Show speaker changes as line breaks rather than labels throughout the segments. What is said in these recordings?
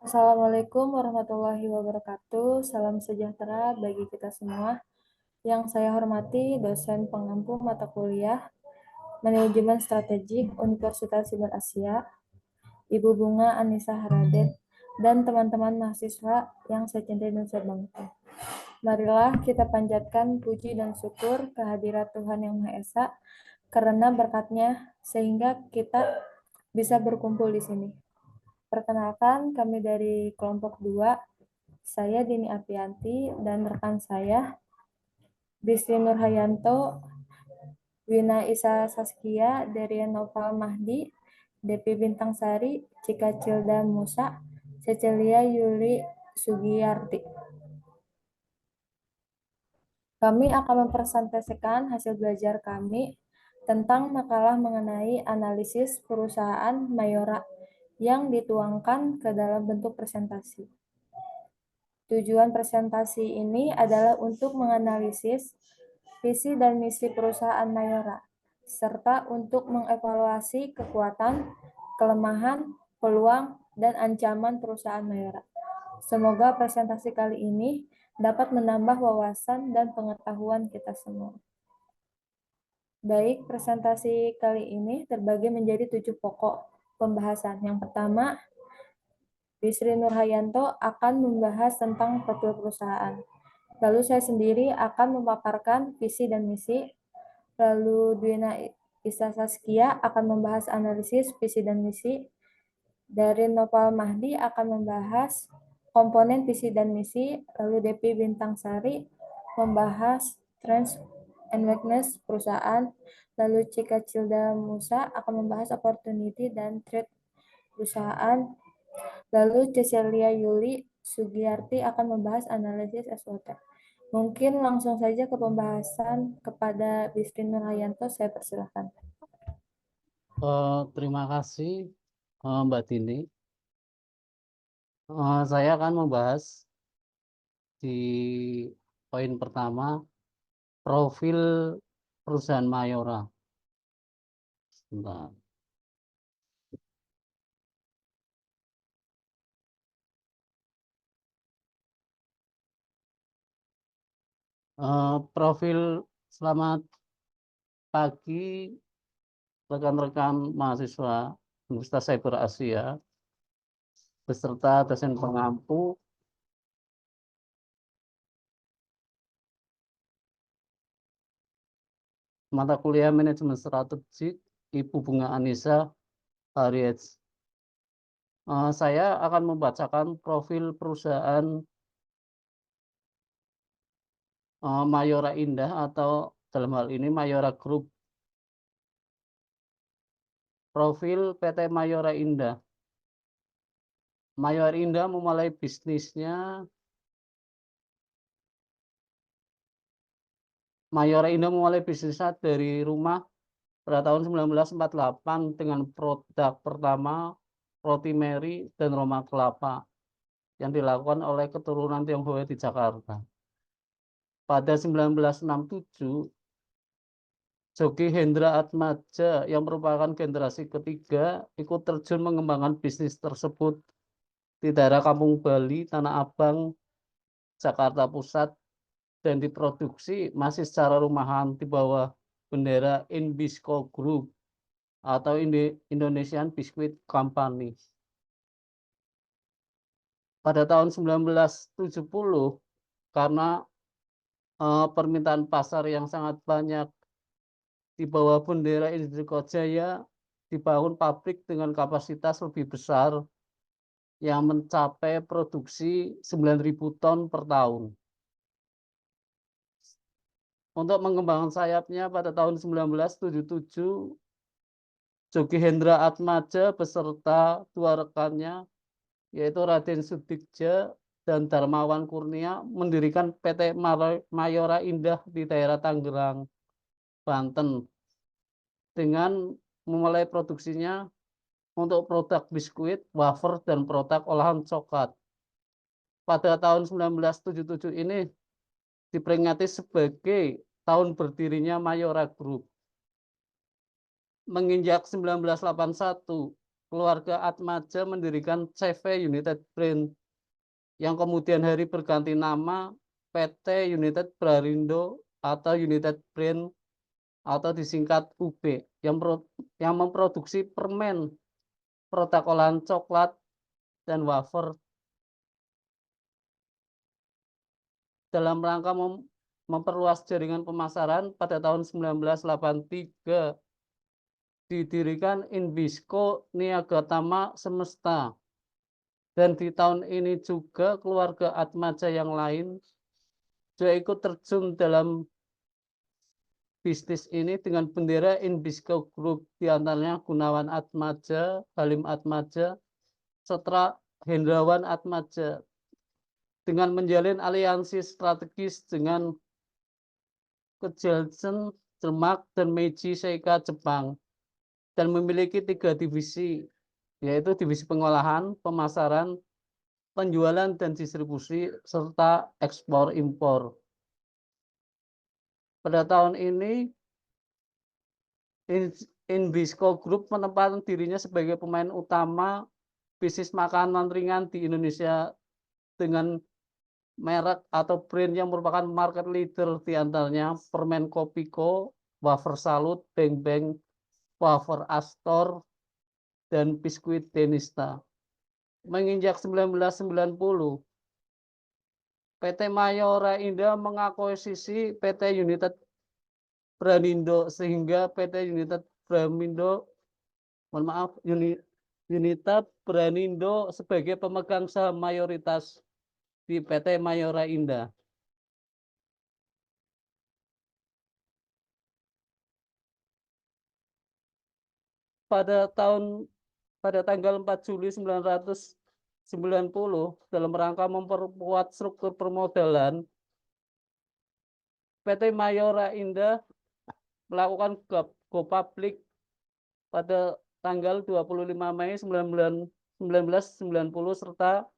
Assalamualaikum warahmatullahi wabarakatuh. Salam sejahtera bagi kita semua. Yang saya hormati dosen pengampu mata kuliah Manajemen Strategik Universitas Siber Asia, Ibu Bunga Anissa Haraden, dan teman-teman mahasiswa yang saya cintai dan saya banggakan. Marilah kita panjatkan puji dan syukur kehadirat Tuhan Yang Maha Esa karena berkatnya sehingga kita bisa berkumpul di sini. Perkenalkan, kami dari kelompok 2, saya Dini Apianti dan rekan saya Bisri Nurhayanto, Wina Isa Saskia, Derian Nopal Mahdi, Depi Bintang Sari, Cika Cilda Musa, Cecilia Yuli Sugiyarti. Kami akan mempresentasikan hasil belajar kami tentang makalah mengenai analisis perusahaan Mayora yang dituangkan ke dalam bentuk presentasi. Tujuan presentasi ini adalah untuk menganalisis visi dan misi perusahaan Mayora, serta untuk mengevaluasi kekuatan, kelemahan, peluang, dan ancaman perusahaan Mayora. Semoga presentasi kali ini dapat menambah wawasan dan pengetahuan kita semua. Baik, presentasi kali ini terbagi menjadi 7 pokok pembahasan. Yang pertama, Bisri Nurhayanto akan membahas tentang profil perusahaan. Lalu saya sendiri akan memaparkan visi dan misi. Lalu Dwina Isa Saskia akan membahas analisis visi dan misi. Dari Nopal Mahdi akan membahas komponen visi dan misi. Lalu Depi Bintang Sari membahas trends and weakness perusahaan. Lalu Cika Cilda Musa akan membahas opportunity dan threat perusahaan. Lalu Cecilia Yuli Sugiyarti akan membahas analisis SWOT. Mungkin langsung saja ke pembahasan kepada Bisri Nurhayanto, saya persilahkan.
Terima kasih Mbak Dini. Saya akan membahas di poin pertama profil perusahaan Mayora. Sebentar. Profil selamat pagi rekan-rekan mahasiswa Universitas Cyber Asia beserta dosen pengampu mata kuliah Manajemen Strategik Ibu Bunga Anissa Haraden. Saya akan membacakan profil perusahaan Mayora Indah atau dalam hal ini Mayora Group. Profil PT Mayora Indah. Mayora Indah memulai bisnisnya. Mayora Indah memulai bisnisnya dari rumah pada tahun 1948 dengan produk pertama roti Mary dan Roma kelapa yang dilakukan oleh keturunan Tionghoa di Jakarta. Pada 1967, Jogi Hendra Atmaja yang merupakan generasi ketiga ikut terjun mengembangkan bisnis tersebut di daerah Kampung Bali, Tanah Abang, Jakarta Pusat, dan diproduksi masih secara rumahan di bawah bendera Inbisco Group atau Indonesian Biscuit Company. Pada tahun 1970, karena permintaan pasar yang sangat banyak, di bawah bendera Indrico Jaya dibangun pabrik dengan kapasitas lebih besar yang mencapai produksi 9.000 ton per tahun. Untuk mengembangkan sayapnya pada tahun 1977, Jogi Hendra Atmaja beserta dua rekannya, yaitu Raden Sudikja dan Darmawan Kurnia, mendirikan PT Mayora Indah di daerah Tangerang, Banten, dengan memulai produksinya untuk produk biskuit, wafer, dan produk olahan coklat. Pada tahun 1977 ini diperingati sebagai tahun berdirinya Mayora Group. Menginjak 1981, keluarga Atmaja mendirikan CV United Print yang kemudian hari berganti nama PT United Brarindo atau United Print atau disingkat UB yang memproduksi permen, produk olahan coklat, dan wafer dalam rangka memperluas jaringan pemasaran. Pada tahun 1983 didirikan Inbisco Niagatama Semesta, dan di tahun ini juga keluarga Atmaja yang lain juga ikut terjun dalam bisnis ini dengan bendera Inbisco Group, diantaranya Gunawan Atmaja, Halim Atmaja, serta Hendrawan Atmaja, dengan menjalin aliansi strategis dengan Kejlsen, Demak, dan Meiji Seika Jepang, dan memiliki 3 divisi, yaitu divisi pengolahan, pemasaran, penjualan, dan distribusi, serta ekspor impor. Pada tahun ini, Inbisco Group menempatkan dirinya sebagai pemain utama bisnis makanan ringan di Indonesia dengan merek atau brand yang merupakan market leader, diantaranya permen Kopiko, wafer Salut, Beng Beng, wafer Astor, dan biskuit Denista. Menginjak 1990, PT Mayora Indah mengakuisisi PT United Branindo, sehingga PT United Branindo, United Branindo sebagai pemegang saham mayoritas di PT Mayora Indah. Pada tanggal 4 Juli 1990, dalam rangka memperkuat struktur permodalan, PT Mayora Indah melakukan go public pada tanggal 25 Mei 1990 serta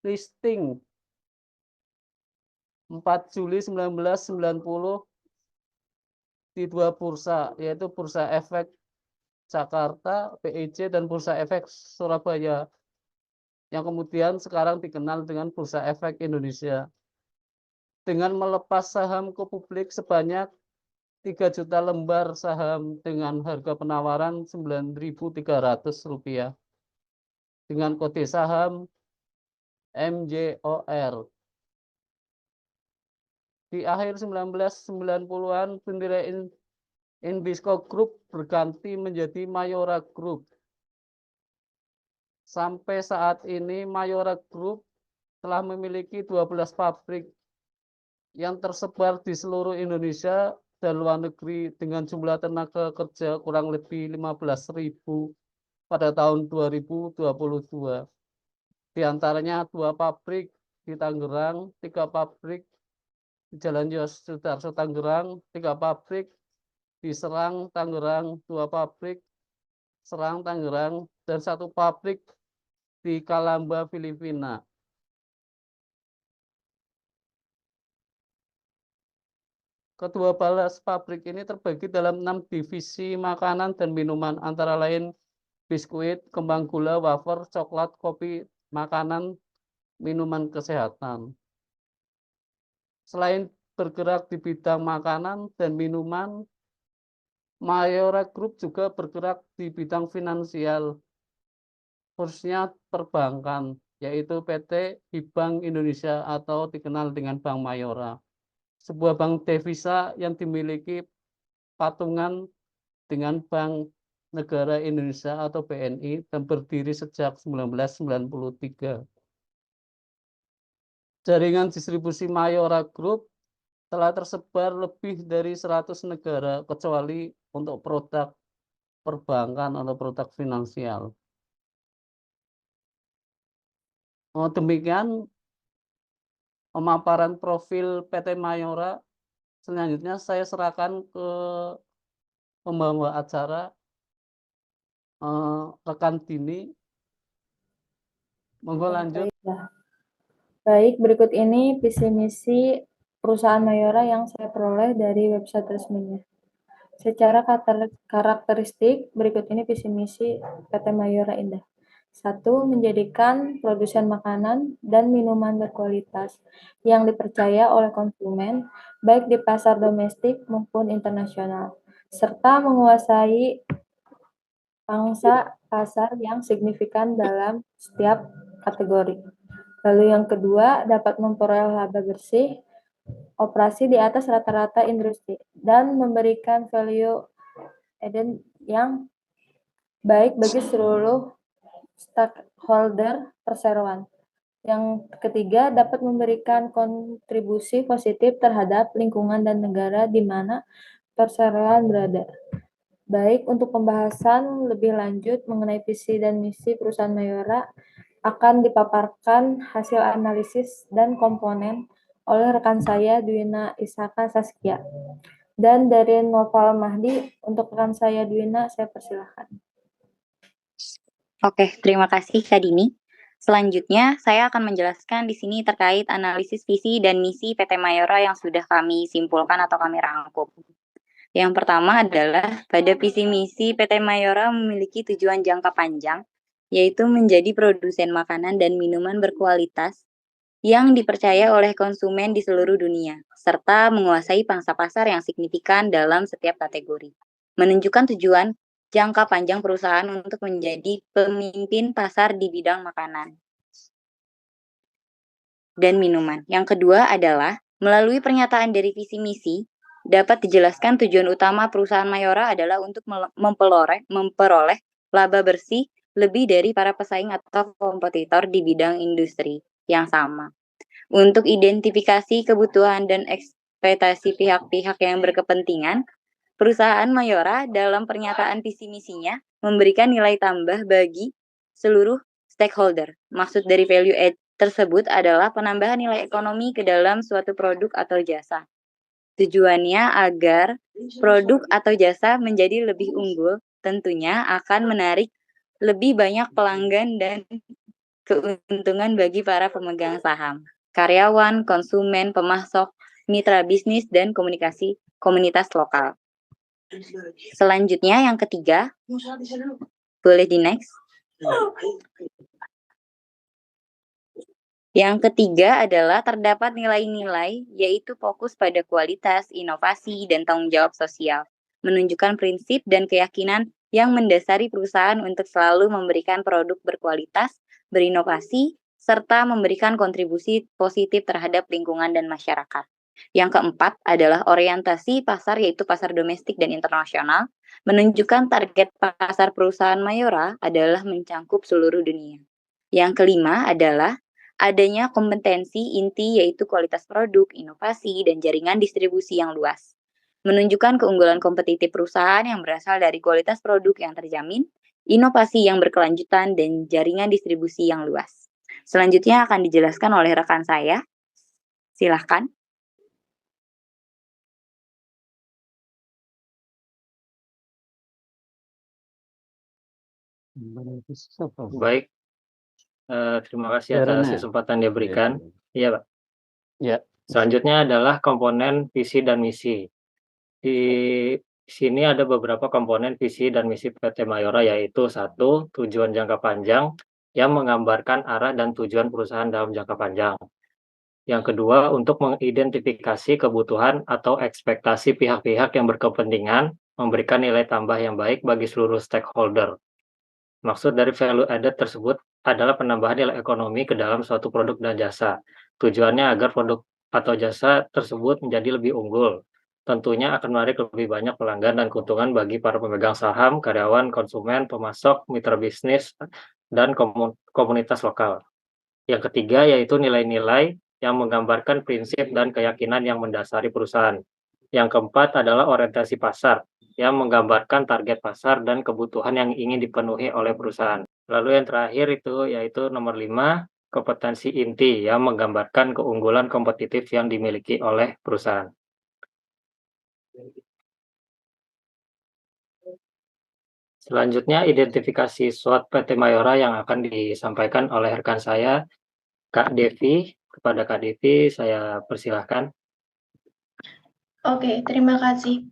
listing 4 Juli 1990 di 2 bursa, yaitu Bursa Efek Jakarta, BEJ, dan Bursa Efek Surabaya, yang kemudian sekarang dikenal dengan Bursa Efek Indonesia, dengan melepas saham ke publik sebanyak 3 juta lembar saham dengan harga penawaran Rp9.300 dengan kode saham MJOR. Di akhir 1990-an, bendera Inbisco Group berganti menjadi Mayora Group. Sampai saat ini Mayora Group telah memiliki 12 pabrik yang tersebar di seluruh Indonesia dan luar negeri dengan jumlah tenaga kerja kurang lebih 15.000 pada tahun 2022. Di antaranya 2 pabrik di Tangerang, 3 pabrik di Jalan Yos Sudarso Tangerang, 3 pabrik di Serang Tangerang, 2 pabrik Serang Tangerang, dan 1 pabrik di Kalamba, Filipina. Kedua belas pabrik ini terbagi dalam 6 divisi makanan dan minuman, antara lain biskuit, kembang gula, wafer, coklat, kopi, makanan, minuman kesehatan. Selain bergerak di bidang makanan dan minuman, Mayora Group juga bergerak di bidang finansial, khususnya perbankan, yaitu PT Bank Indonesia atau dikenal dengan Bank Mayora, sebuah bank devisa yang dimiliki patungan dengan Bank Negara Indonesia atau BNI dan berdiri sejak 1993. Jaringan distribusi Mayora Group telah tersebar lebih dari 100 negara, kecuali untuk produk perbankan atau produk finansial. Demikian pemaparan profil PT Mayora. Selanjutnya saya serahkan ke pembawa acara, rekan Dini. Monggo lanjut.
Baik, berikut ini visi misi perusahaan Mayora yang saya peroleh dari website resminya. Secara karakteristik, berikut ini visi misi PT Mayora Indah. 1. Menjadikan produsen makanan dan minuman berkualitas yang dipercaya oleh konsumen, baik di pasar domestik maupun internasional, serta menguasai pangsa pasar yang signifikan dalam setiap kategori. Lalu yang kedua, dapat memperoleh laba bersih, operasi di atas rata-rata industri, dan memberikan value added yang baik bagi seluruh stakeholder perseroan. Yang ketiga, dapat memberikan kontribusi positif terhadap lingkungan dan negara di mana perseroan berada. Baik, untuk pembahasan lebih lanjut mengenai visi dan misi perusahaan Mayora akan dipaparkan hasil analisis dan komponen oleh rekan saya Dwina Isaka Saskia. Dan dari Noval Mahdi, untuk rekan saya Dwina, saya persilahkan.
Oke, terima kasih Kak Dini. Selanjutnya, saya akan menjelaskan di sini terkait analisis visi dan misi PT Mayora yang sudah kami simpulkan atau kami rangkum. Yang pertama adalah pada visi misi PT Mayora memiliki tujuan jangka panjang, yaitu menjadi produsen makanan dan minuman berkualitas yang dipercaya oleh konsumen di seluruh dunia, serta menguasai pangsa pasar yang signifikan dalam setiap kategori. Menunjukkan tujuan jangka panjang perusahaan untuk menjadi pemimpin pasar di bidang makanan dan minuman. Yang kedua adalah, melalui pernyataan dari visi misi, dapat dijelaskan tujuan utama perusahaan Mayora adalah untuk memperoleh laba bersih lebih dari para pesaing atau kompetitor di bidang industri yang sama. Untuk identifikasi kebutuhan dan ekspektasi pihak-pihak yang berkepentingan, perusahaan Mayora dalam pernyataan visi misinya memberikan nilai tambah bagi seluruh stakeholder. Maksud dari value add tersebut adalah penambahan nilai ekonomi ke dalam suatu produk atau jasa. Tujuannya agar produk atau jasa menjadi lebih unggul, tentunya akan menarik lebih banyak pelanggan dan keuntungan bagi para pemegang saham, karyawan, konsumen, pemasok, mitra bisnis, dan komunitas lokal. Selanjutnya yang ketiga, boleh di next. Yang ketiga adalah terdapat nilai-nilai, yaitu fokus pada kualitas, inovasi, dan tanggung jawab sosial, menunjukkan prinsip dan keyakinan yang mendasari perusahaan untuk selalu memberikan produk berkualitas, berinovasi, serta memberikan kontribusi positif terhadap lingkungan dan masyarakat. Yang keempat adalah orientasi pasar, yaitu pasar domestik dan internasional, menunjukkan target pasar perusahaan Mayora adalah mencangkup seluruh dunia. Yang kelima adalah adanya kompetensi inti, yaitu kualitas produk, inovasi, dan jaringan distribusi yang luas. Menunjukkan keunggulan kompetitif perusahaan yang berasal dari kualitas produk yang terjamin, inovasi yang berkelanjutan, dan jaringan distribusi yang luas. Selanjutnya akan dijelaskan oleh rekan saya. Silahkan.
Baik, terima kasih atas kesempatan yang diberikan. Iya, Pak.
Ya.
Selanjutnya adalah komponen visi dan misi. Di sini ada beberapa komponen visi dan misi PT Mayora, yaitu 1. Tujuan jangka panjang yang menggambarkan arah dan tujuan perusahaan dalam jangka panjang. Yang kedua, untuk mengidentifikasi kebutuhan atau ekspektasi pihak-pihak yang berkepentingan, memberikan nilai tambah yang baik bagi seluruh stakeholder. Maksud dari value added tersebut adalah penambahan nilai ekonomi ke dalam suatu produk dan jasa. Tujuannya agar produk atau jasa tersebut menjadi lebih unggul. Tentunya akan menarik lebih banyak pelanggan dan keuntungan bagi para pemegang saham, karyawan, konsumen, pemasok, mitra bisnis, dan komunitas lokal. Yang ketiga yaitu nilai-nilai yang menggambarkan prinsip dan keyakinan yang mendasari perusahaan. Yang keempat adalah orientasi pasar, yang menggambarkan target pasar dan kebutuhan yang ingin dipenuhi oleh perusahaan. Lalu yang terakhir itu yaitu nomor 5, kompetensi inti yang menggambarkan keunggulan kompetitif yang dimiliki oleh perusahaan. Selanjutnya identifikasi SWOT PT Mayora yang akan disampaikan oleh rekan saya, Kak Devi. Kepada Kak Devi saya persilahkan.
Oke, terima kasih.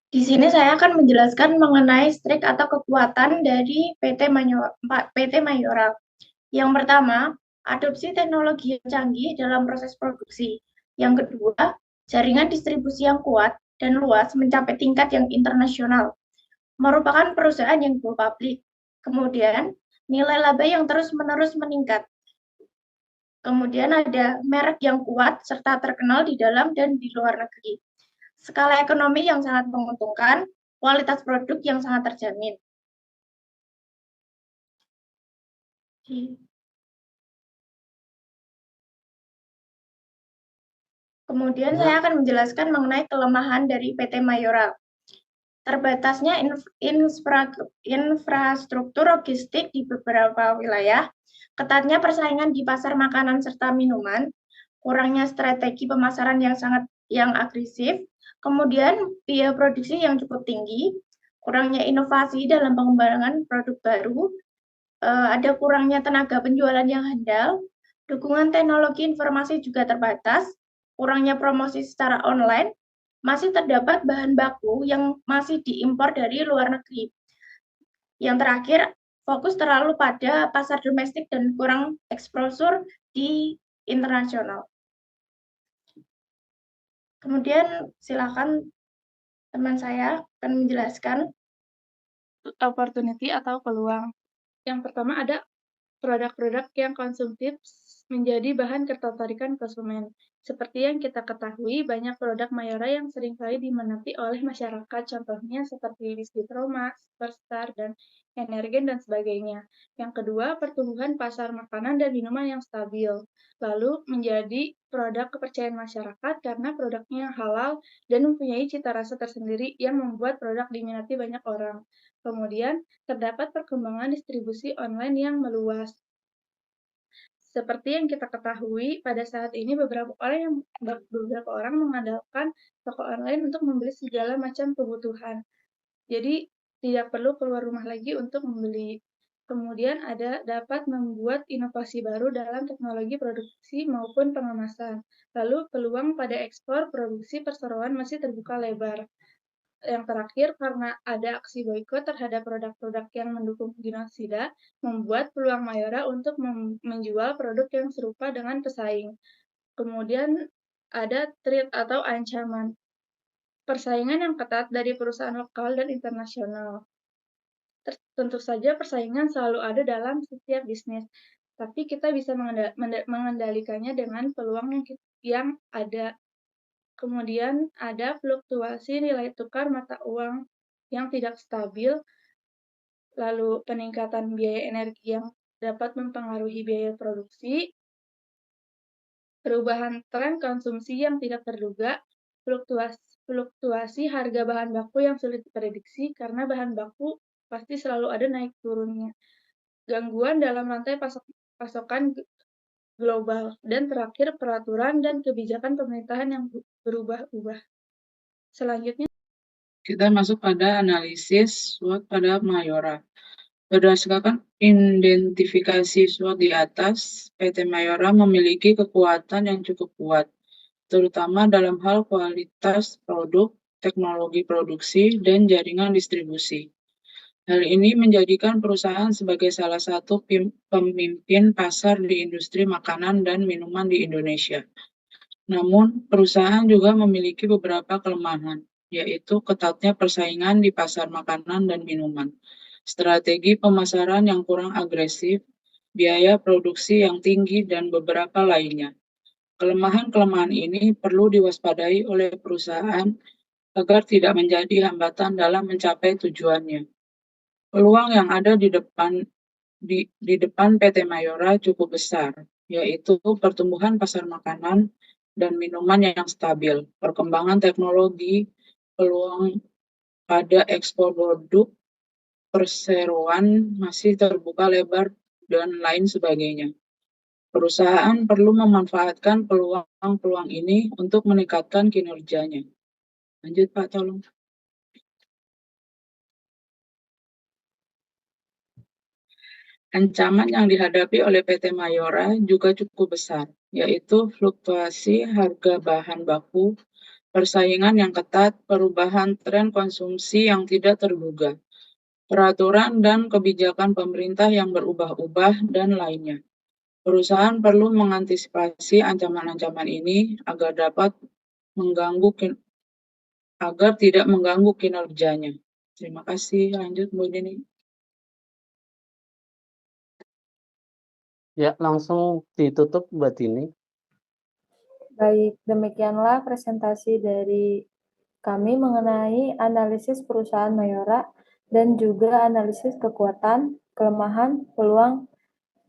Di sini saya akan menjelaskan mengenai strik atau kekuatan dari PT Mayora. Yang pertama, adopsi teknologi yang canggih dalam proses produksi. Yang kedua, jaringan distribusi yang kuat dan luas mencapai tingkat yang internasional. Merupakan perusahaan yang go public. Kemudian, nilai laba yang terus-menerus meningkat. Kemudian ada merek yang kuat serta terkenal di dalam dan di luar negeri. Skala ekonomi yang sangat menguntungkan, kualitas produk yang sangat terjamin. Kemudian saya akan menjelaskan mengenai kelemahan dari PT Mayora. Terbatasnya infrastruktur logistik di beberapa wilayah, ketatnya persaingan di pasar makanan serta minuman, kurangnya strategi pemasaran yang agresif, kemudian biaya produksi yang cukup tinggi, kurangnya inovasi dalam pengembangan produk baru, ada kurangnya tenaga penjualan yang handal, dukungan teknologi informasi juga terbatas, kurangnya promosi secara online, masih terdapat bahan baku yang masih diimpor dari luar negeri. Yang terakhir, fokus terlalu pada pasar domestik dan kurang eksposur di internasional. Kemudian silakan teman saya akan menjelaskan
opportunity atau peluang. Yang pertama ada produk-produk yang konsumtif menjadi bahan ketertarikan konsumen. Seperti yang kita ketahui, banyak produk Mayora yang seringkali diminati oleh masyarakat, contohnya seperti biskuit Roma, Superstar, dan Energen, dan sebagainya. Yang kedua, pertumbuhan pasar makanan dan minuman yang stabil. Lalu, menjadi produk kepercayaan masyarakat karena produknya halal dan mempunyai cita rasa tersendiri yang membuat produk diminati banyak orang. Kemudian, terdapat perkembangan distribusi online yang meluas. Seperti yang kita ketahui, pada saat ini beberapa orang mengandalkan toko online untuk membeli segala macam kebutuhan. Jadi, tidak perlu keluar rumah lagi untuk membeli. Kemudian dapat membuat inovasi baru dalam teknologi produksi maupun pengemasan. Lalu, peluang pada ekspor produksi perseroan masih terbuka lebar. Yang terakhir, karena ada aksi boikot terhadap produk-produk yang mendukung genosida, membuat peluang Mayora untuk menjual produk yang serupa dengan pesaing. Kemudian ada threat atau ancaman. Persaingan yang ketat dari perusahaan lokal dan internasional. Tentu saja persaingan selalu ada dalam setiap bisnis, tapi kita bisa mengendalikannya dengan peluang yang ada. Kemudian ada fluktuasi nilai tukar mata uang yang tidak stabil, lalu peningkatan biaya energi yang dapat mempengaruhi biaya produksi, perubahan tren konsumsi yang tidak terduga, fluktuasi harga bahan baku yang sulit diprediksi karena bahan baku pasti selalu ada naik turunnya, gangguan dalam rantai pasokan global, dan terakhir peraturan dan kebijakan pemerintahan yang berubah-ubah. Selanjutnya,
kita masuk pada analisis SWOT pada Mayora. Berdasarkan identifikasi SWOT di atas, PT Mayora memiliki kekuatan yang cukup kuat, terutama dalam hal kualitas produk, teknologi produksi, dan jaringan distribusi. Hal ini menjadikan perusahaan sebagai salah satu pemimpin pasar di industri makanan dan minuman di Indonesia. Namun, perusahaan juga memiliki beberapa kelemahan, yaitu ketatnya persaingan di pasar makanan dan minuman, strategi pemasaran yang kurang agresif, biaya produksi yang tinggi, dan beberapa lainnya. Kelemahan-kelemahan ini perlu diwaspadai oleh perusahaan agar tidak menjadi hambatan dalam mencapai tujuannya. Peluang yang ada di depan PT Mayora cukup besar, yaitu pertumbuhan pasar makanan dan minuman yang stabil, perkembangan teknologi, peluang pada ekspor produk, perseroan masih terbuka lebar, dan lain sebagainya. Perusahaan perlu memanfaatkan peluang-peluang ini untuk meningkatkan kinerjanya. Lanjut, Pak, tolong. Ancaman yang dihadapi oleh PT Mayora juga cukup besar, yaitu fluktuasi harga bahan baku, persaingan yang ketat, perubahan tren konsumsi yang tidak terduga, peraturan dan kebijakan pemerintah yang berubah-ubah, dan lainnya. Perusahaan perlu mengantisipasi ancaman-ancaman ini agar tidak mengganggu kinerjanya. Terima kasih. Lanjut, Bu Dini.
Ya, langsung ditutup Mbak Dini.
Baik, demikianlah presentasi dari kami mengenai analisis perusahaan Mayora dan juga analisis kekuatan, kelemahan, peluang,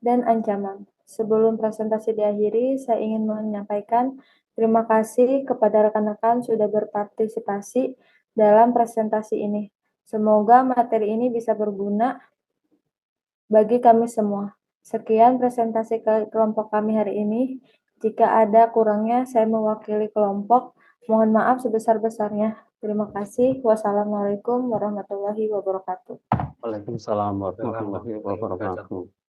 dan ancaman. Sebelum presentasi diakhiri, saya ingin menyampaikan terima kasih kepada rekan-rekan sudah berpartisipasi dalam presentasi ini. Semoga materi ini bisa berguna bagi kami semua. Sekian presentasi kelompok kami hari ini. Jika ada kurangnya, saya mewakili kelompok. Mohon maaf sebesar-besarnya. Terima kasih. Wassalamualaikum warahmatullahi wabarakatuh.
Waalaikumsalam warahmatullahi wabarakatuh.